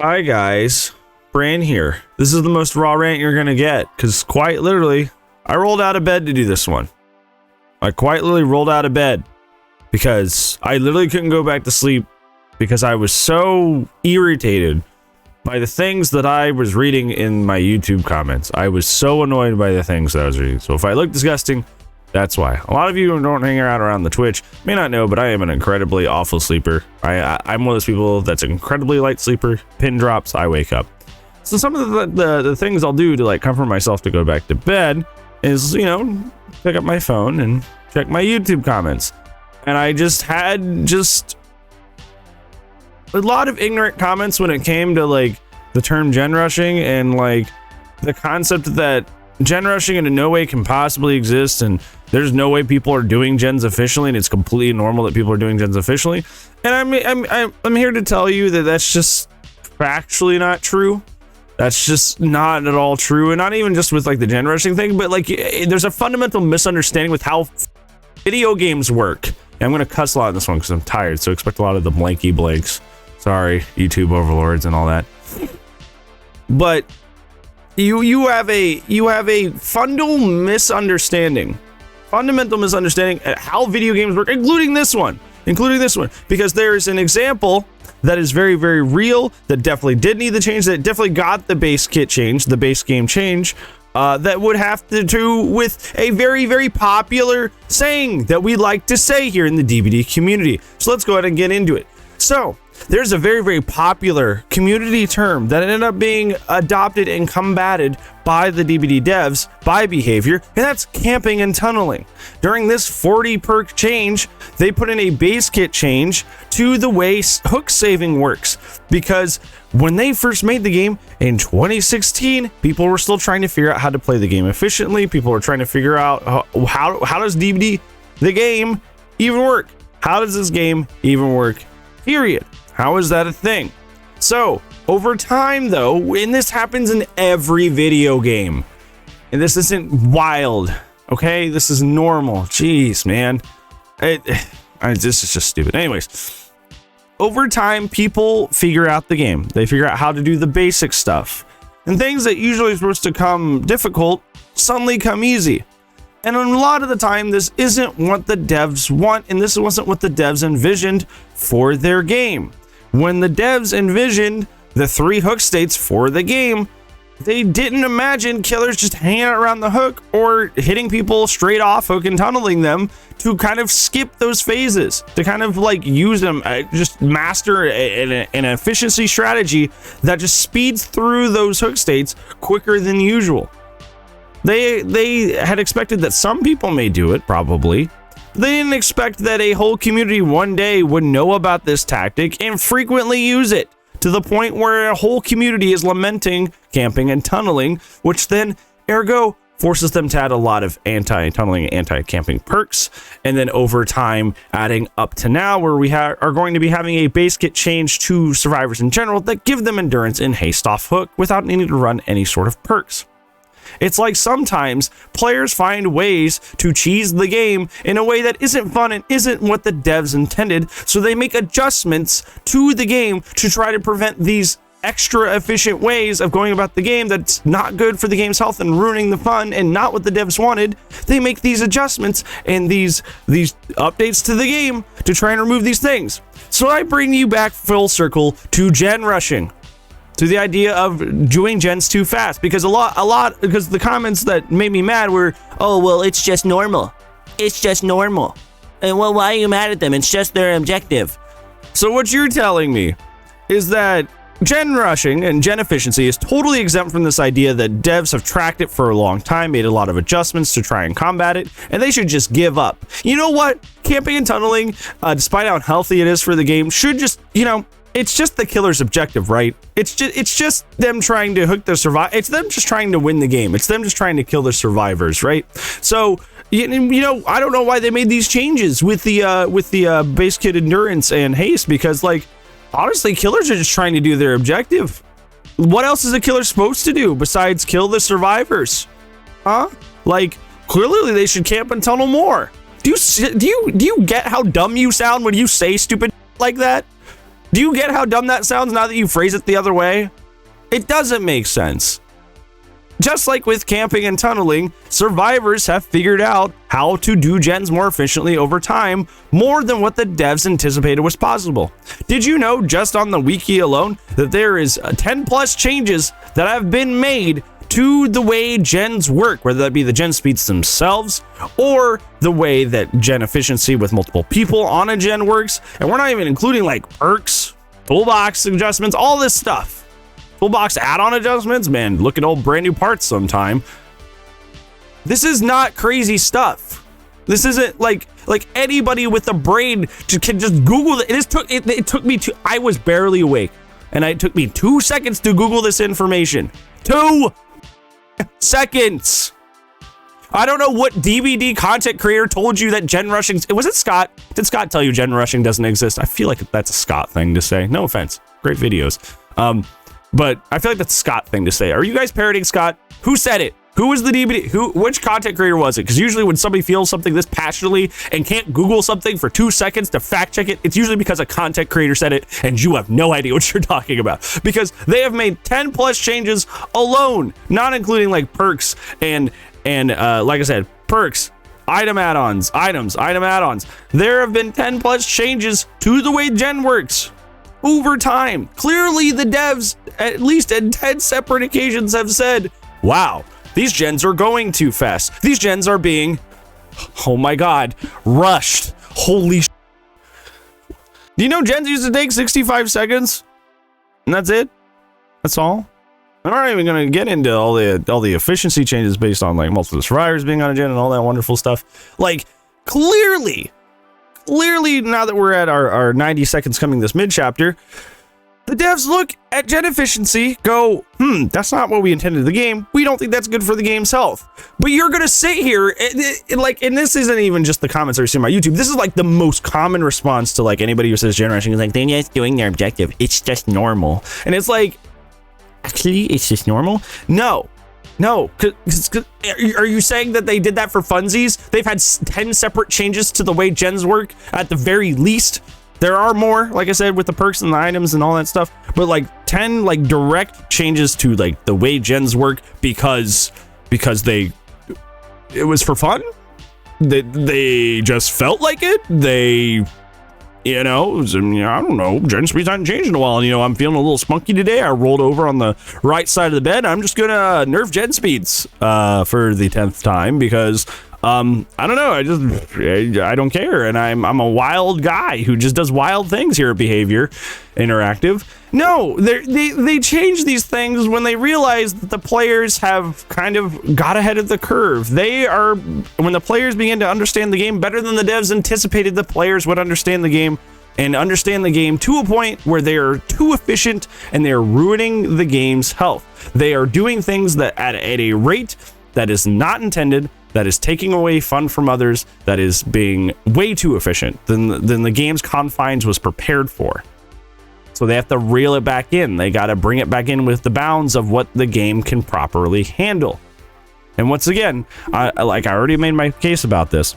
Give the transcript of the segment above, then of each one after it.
Hi guys, Bran here. This is the most raw rant you're gonna get, because quite literally, I rolled out of bed to do this one. I quite literally rolled out of bed because I literally couldn't go back to sleep because I was so irritated by the things that I was reading in my YouTube comments. I was so annoyed by the things that I was reading. So if I look disgusting, that's why. A lot of you who don't hang around the Twitch may not know, but I am an incredibly awful sleeper. I'm one of those people that's an incredibly light sleeper. Pin drops, I wake up. So some of the things I'll do to like comfort myself to go back to bed is, you know, pick up my phone and check my YouTube comments. And I just had a lot of ignorant comments when it came to like the term gen rushing and like the concept that gen rushing in no way can possibly exist, and there's no way people are doing gens efficiently, and it's completely normal that people are doing gens efficiently. And I'm here to tell you that that's just factually not true. That's just not at all true, and not even just with like the gen rushing thing, but like there's a fundamental misunderstanding with how video games work. And I'm gonna cuss a lot in this one because I'm tired, so expect a lot of the blanky blanks. Sorry, YouTube overlords and all that. But you have a fundamental misunderstanding at how video games work, including this one, because there's an example that is very, very real, that definitely did need the change, that definitely got the base kit change, the base game change, that would have to do with a very, very popular saying that we like to say here in the DBD community. So let's go ahead and get into it. So there's a very, very popular community term that ended up being adopted and combated by the DBD devs by behavior, and that's camping and tunneling. During this 40 perk change, they put in a base kit change to the way hook saving works, because when they first made the game in 2016, people were still trying to figure out how to play the game efficiently. People were trying to figure out how does DBD, the game, even work? How does this game even work? Period. How is that a thing? So over time though, and this happens in every video game, and this isn't wild, okay? This is normal. Jeez, man. This is just stupid. Anyways, over time, people figure out the game. They figure out how to do the basic stuff, and things that usually are supposed to come difficult suddenly come easy. And a lot of the time, this isn't what the devs want, and this wasn't what the devs envisioned for their game. When the devs envisioned the 3 hook states for the game, they didn't imagine killers just hanging out around the hook or hitting people straight off hook and tunneling them to kind of skip those phases, to kind of like use them, just master an efficiency strategy that just speeds through those hook states quicker than usual. They had expected that some people may do it, probably. They didn't expect that a whole community one day would know about this tactic and frequently use it, to the point where a whole community is lamenting camping and tunneling, which then, ergo, forces them to add a lot of anti-tunneling and anti-camping perks, and then over time adding up to now where we are going to be having a base kit change to survivors in general that give them endurance and haste off hook without needing to run any sort of perks. It's like sometimes players find ways to cheese the game in a way that isn't fun and isn't what the devs intended, so they make adjustments to the game to try to prevent these extra efficient ways of going about the game that's not good for the game's health and ruining the fun and not what the devs wanted. They make these adjustments and these updates to the game to try and remove these things. So I bring you back full circle to gen rushing, to the idea of doing gens too fast, because because the comments that made me mad were, oh, well, it's just normal. It's just normal. And well, why are you mad at them? It's just their objective. So what you're telling me is that gen rushing and gen efficiency is totally exempt from this idea that devs have tracked it for a long time, made a lot of adjustments to try and combat it, and they should just give up. You know what? Camping and tunneling, despite how unhealthy it is for the game, should just, you know, it's just the killer's objective, right? It's just them trying to hook their it's them just trying to win the game. It's them just trying to kill their survivors, right? So, you know, I don't know why they made these changes with the base kit endurance and haste, because like, honestly, killers are just trying to do their objective. What else is a killer supposed to do besides kill the survivors? Huh? Like, clearly they should camp and tunnel more. Do you get how dumb you sound when you say stupid like that? Do you get how dumb that sounds now that you phrase it the other way? It doesn't make sense. Just like with camping and tunneling, survivors have figured out how to do gens more efficiently over time, more than what the devs anticipated was possible. Did you know, just on the wiki alone, that there is 10 plus changes that have been made to the way gens work, whether that be the gen speeds themselves or the way that gen efficiency with multiple people on a gen works? And we're not even including like perks, toolbox adjustments, all this stuff. Toolbox add-on adjustments, man, look at old brand new parts sometime. This is not crazy stuff. This isn't like anybody with a brain can just Google it. It took me I was barely awake, and it took me 2 seconds to Google this information. 2 seconds. I don't know what DVD content creator told you that gen rushing. Was it Scott? Did Scott tell you gen rushing doesn't exist? I feel like that's a Scott thing to say. No offense. Great videos. But I feel like that's a Scott thing to say. Are you guys parroting Scott? Who said it? Who was the DVD? Which content creator was it? Because usually when somebody feels something this passionately and can't Google something for 2 seconds to fact check it, it's usually because a content creator said it and you have no idea what you're talking about. Because they have made 10 plus changes alone, not including like perks and like I said, perks, item add-ons, item add-ons. There have been 10 plus changes to the way gen works over time. Clearly the devs, at least at 10 separate occasions, have said, wow, these gens are going too fast. These gens are being, oh my god, rushed. Holy sh**. Do you know gens used to take 65 seconds? And that's it? That's all? I'm not even going to get into all the efficiency changes based on like multiple survivors being on a gen and all that wonderful stuff. Like, clearly, now that we're at our 90 seconds coming this mid-chapter, the devs look at gen efficiency, go, that's not what we intended in the game. We don't think that's good for the game's health. But you're going to sit here, and this isn't even just the comments I see on my YouTube. This is like the most common response to like anybody who says gen rushing is like, they're just doing their objective. It's just normal. And it's like, actually, it's just normal? No. Are you saying that they did that for funsies? They've had 10 separate changes to the way gens work at the very least. There are more, like I said, with the perks and the items and all that stuff, but like 10 like direct changes to like the way gens work because it was for fun. They just felt like it. They, I don't know, gen speeds haven't changed in a while. And, I'm feeling a little spunky today. I rolled over on the right side of the bed. I'm just gonna nerf gen speeds for the 10th time because I don't know. I don't care, and I'm a wild guy who just does wild things here at Behavior Interactive. No, they change these things when they realize that the players have kind of got ahead of the curve. When the players begin to understand the game better than the devs anticipated the players would understand the game, and understand the game to a point where they are too efficient and they're ruining the game's health. They are doing things that at a rate that is not intended, that is taking away fun from others, that is being way too efficient than the game's confines was prepared for. So they have to reel it back in. They got to bring it back in with the bounds of what the game can properly handle. And once again, I already made my case about this.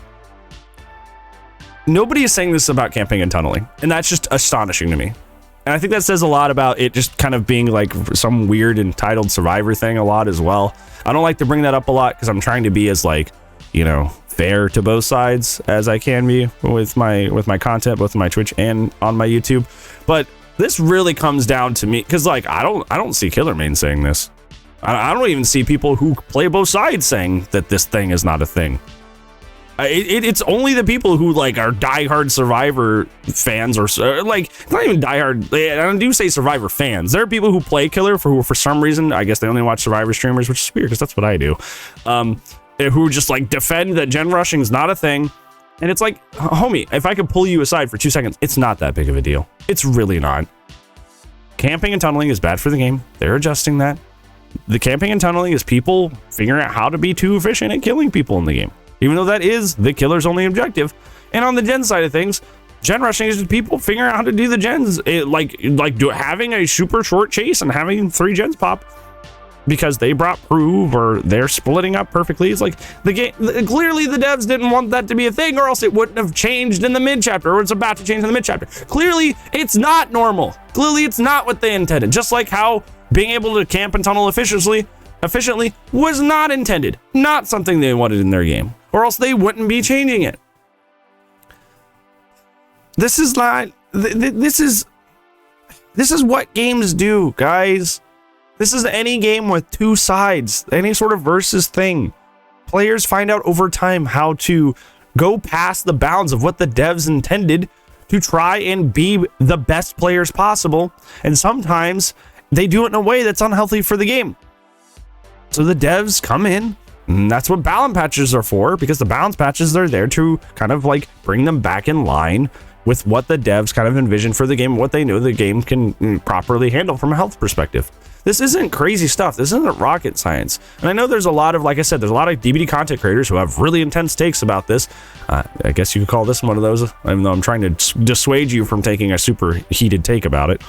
Nobody is saying this about camping and tunneling, and that's just astonishing to me. And I think that says a lot about it just kind of being like some weird entitled survivor thing a lot as well. I don't like to bring that up a lot because I'm trying to be as like, fair to both sides as I can be with my content, both on my Twitch and on my YouTube. But this really comes down to me because like I don't see Killermain saying this. I don't even see people who play both sides saying that this thing is not a thing. It's only the people who like are diehard Survivor fans or like not even diehard. I do say Survivor fans. There are people who play Killer who for some reason, I guess they only watch Survivor streamers, which is weird because that's what I do. Who just like defend that gen rushing is not a thing. And it's like, homie, if I could pull you aside for 2 seconds, it's not that big of a deal. It's really not. Camping and tunneling is bad for the game. They're adjusting that. The camping and tunneling is people figuring out how to be too efficient at killing people in the game, even though that is the killer's only objective. And on the gen side of things, gen rushing is just people figuring out how to do the gens, having a super short chase and having 3 gens pop. because they brought proof or they're splitting up perfectly. It's like the game, clearly the devs didn't want that to be a thing, or else it wouldn't have changed in the mid chapter, or it's about to change in the mid chapter. Clearly it's not normal. Clearly it's not what they intended. Just like how being able to camp and tunnel efficiently was not intended, not something they wanted in their game, or else they wouldn't be changing it. This is not, this is what games do, guys. This is any game with two sides, any sort of versus thing. Players find out over time how to go past the bounds of what the devs intended to try and be the best players possible. And sometimes they do it in a way that's unhealthy for the game. So the devs come in, and that's what balance patches are for, because the balance patches are there to kind of like bring them back in line with what the devs kind of envisioned for the game, what they know the game can properly handle from a health perspective. This isn't crazy stuff. This isn't rocket science. And I know there's a lot of, like I said, there's a lot of DBD content creators who have really intense takes about this. I guess you could call this one of those, even though I'm trying to dissuade you from taking a super heated take about it.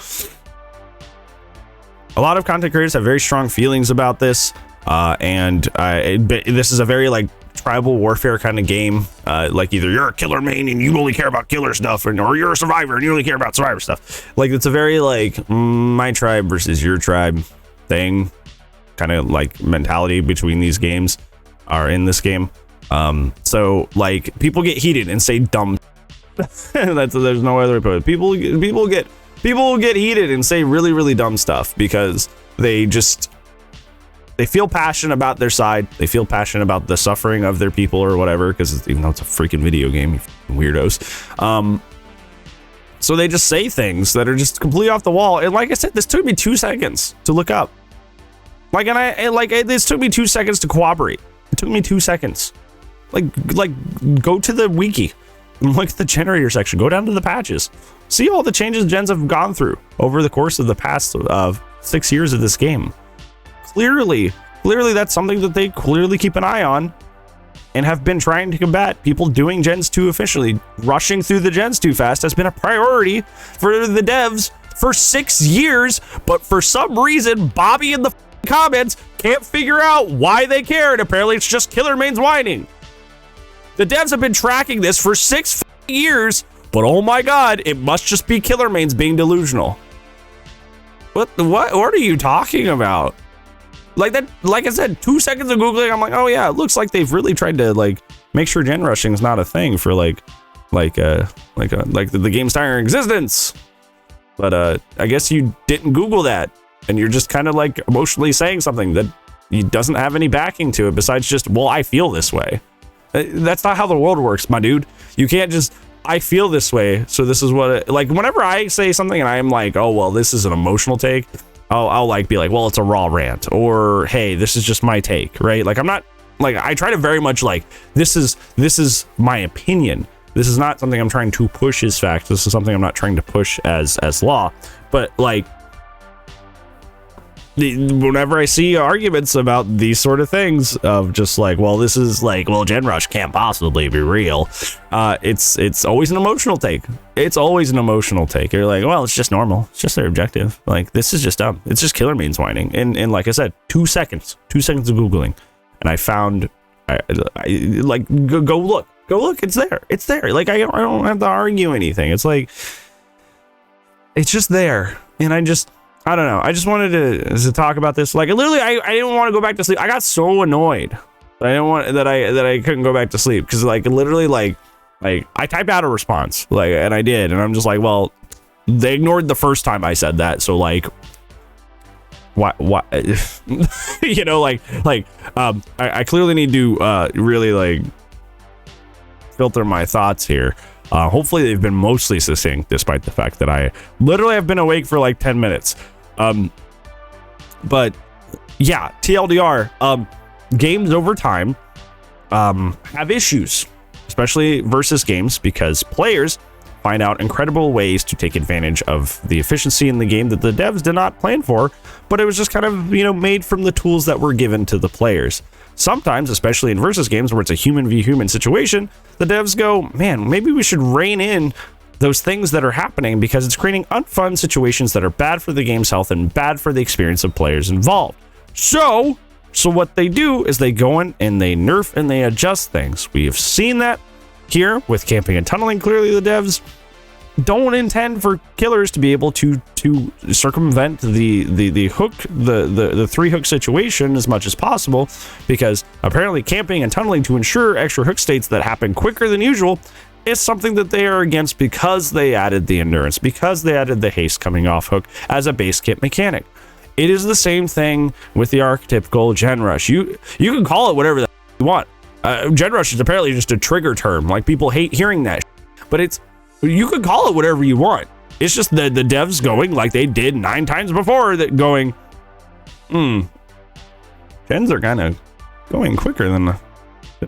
A lot of content creators have very strong feelings about this. This is a very like tribal warfare kind of game. Like either you're a killer main and you only care about killer stuff, or you're a survivor and you only care about survivor stuff. Like it's a very like my tribe versus your tribe thing kind of like mentality between these games are in this game. So like people get heated and say dumb. There's no other way to put it. People get heated and say really, really dumb stuff because they feel passionate about their side. They feel passionate about the suffering of their people or whatever, because even though it's a freaking video game, you weirdos. So they just say things that are just completely off the wall. And like I said, this took me 2 seconds to look up. This took me 2 seconds to cooperate. It took me 2 seconds. Like go to the wiki and look at the generator section. Go down to the patches. See all the changes gens have gone through over the course of the past 6 years of this game. Clearly that's something that they clearly keep an eye on and have been trying to combat. People doing gens too efficiently, rushing through the gens too fast has been a priority for the devs for 6 years, but for some reason Bobby in the comments can't figure out why they care, and apparently it's just killer mains whining. The devs have been tracking this for 6 years, but oh my god, it must just be killer mains being delusional. What are you talking about? Like that, like I said, 2 seconds of Googling, I'm like, oh yeah, it looks like they've really tried to like make sure gen rushing is not a thing for like the game's entire existence. But I guess you didn't Google that, and you're just kind of like emotionally saying something that doesn't have any backing to it besides just, well, I feel this way. That's not how the world works, my dude. You can't just, I feel this way, so this is what like whenever I say something and I'm like, oh well, this is an emotional take, I'll like be like, well, it's a raw rant, or hey, this is just my take, right? Like I'm not like, I try to very much like, this is my opinion. This is not something I'm trying to push as fact. This is something I'm not trying to push as law. But like, whenever I see arguments about these sort of things of just like, well, this is like, well, Gen Rush can't possibly be real. It's always an emotional take. It's always an emotional take. You're like, well, it's just normal. It's just their objective. Like, this is just dumb. It's just killer means whining. And like I said, 2 seconds of Googling. And I found, like, go look. It's there. It's there. Like, I don't have to argue anything. It's like, it's just there. And I don't know. I just wanted to talk about this. Like, literally, I didn't want to go back to sleep. I got so annoyed that I didn't want that I couldn't go back to sleep, because like literally like I typed out a response, like, and I did, and I'm just like, well, they ignored the first time I said that, so like, what you know, I clearly need to really like filter my thoughts here. Hopefully they've been mostly succinct, despite the fact that I literally have been awake for like 10 minutes. But yeah, TLDR, games over time have issues, especially versus games, because players find out incredible ways to take advantage of the efficiency in the game that the devs did not plan for, but it was just kind of, you know, made from the tools that were given to the players. Sometimes, especially in versus games where it's a human v human situation, the devs go, man, maybe we should rein in those things that are happening, because it's creating unfun situations that are bad for the game's health and bad for the experience of players involved. So what they do is they go in and they nerf and they adjust things. We have seen that here with camping and tunneling. Clearly the devs don't intend for killers to be able to circumvent the hook, the 3-hook situation as much as possible, because apparently camping and tunneling to ensure extra hook states that happen quicker than usual is something that they are against, because they added the endurance, because they added the haste coming off hook as a base kit mechanic. It is the same thing with the archetypical gen rush. You can call it whatever you want. Gen rush is apparently just a trigger term. Like, people hate hearing that, but you could call it whatever you want. It's just the devs going like they did 9 times before, that going, gens are kind of going quicker than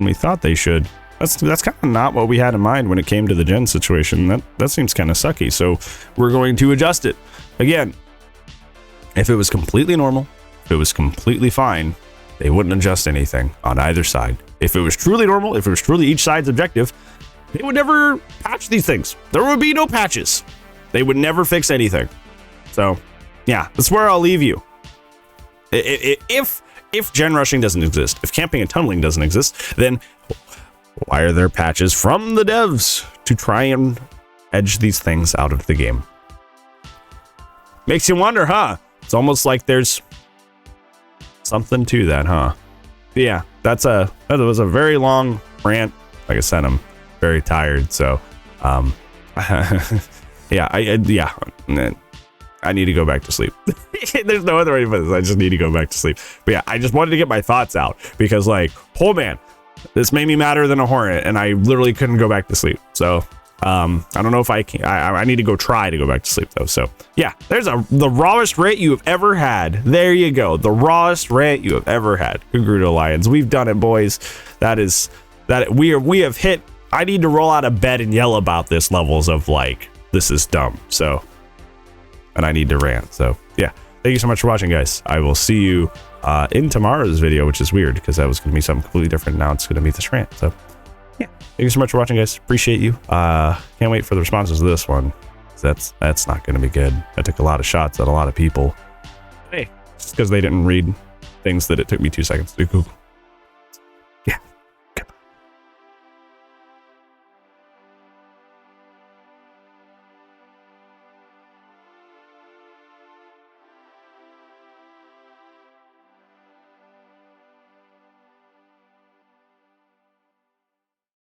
we thought they should. That's kind of not what we had in mind when it came to the gen situation. That seems kind of sucky. So we're going to adjust it. Again, if it was completely normal, if it was completely fine, they wouldn't adjust anything on either side. If it was truly normal, if it was truly each side's objective, they would never patch these things. There would be no patches. They would never fix anything. So yeah, that's where I'll leave you. If gen rushing doesn't exist, if camping and tunneling doesn't exist, then why are there patches from the devs to try and edge these things out of the game? Makes you wonder, huh? It's almost like there's something to that, huh? But yeah, that was a very long rant. Like I said, I'm very tired, so yeah, I need to go back to sleep. There's no other way to put this. I just need to go back to sleep. But yeah, I just wanted to get my thoughts out, because like, oh man, this made me madder than a hornet, and I literally couldn't go back to sleep. So I don't know if I can. I need to try to go back to sleep though. So yeah, there's the rawest rant you have ever had. There you go, the rawest rant you have ever had. Congrats, Lions. We've done it, boys. We have hit. I need to roll out of bed and yell about this levels of like, this is dumb. So, and I need to rant. So yeah, thank you so much for watching, guys. I will see you in tomorrow's video, which is weird because that was going to be something completely different. Now it's going to be this rant. So yeah, thank you so much for watching, guys. Appreciate you. Can't wait for the responses to this one. That's not going to be good. I took a lot of shots at a lot of people. Hey, just because they didn't read things that it took me 2 seconds to Google.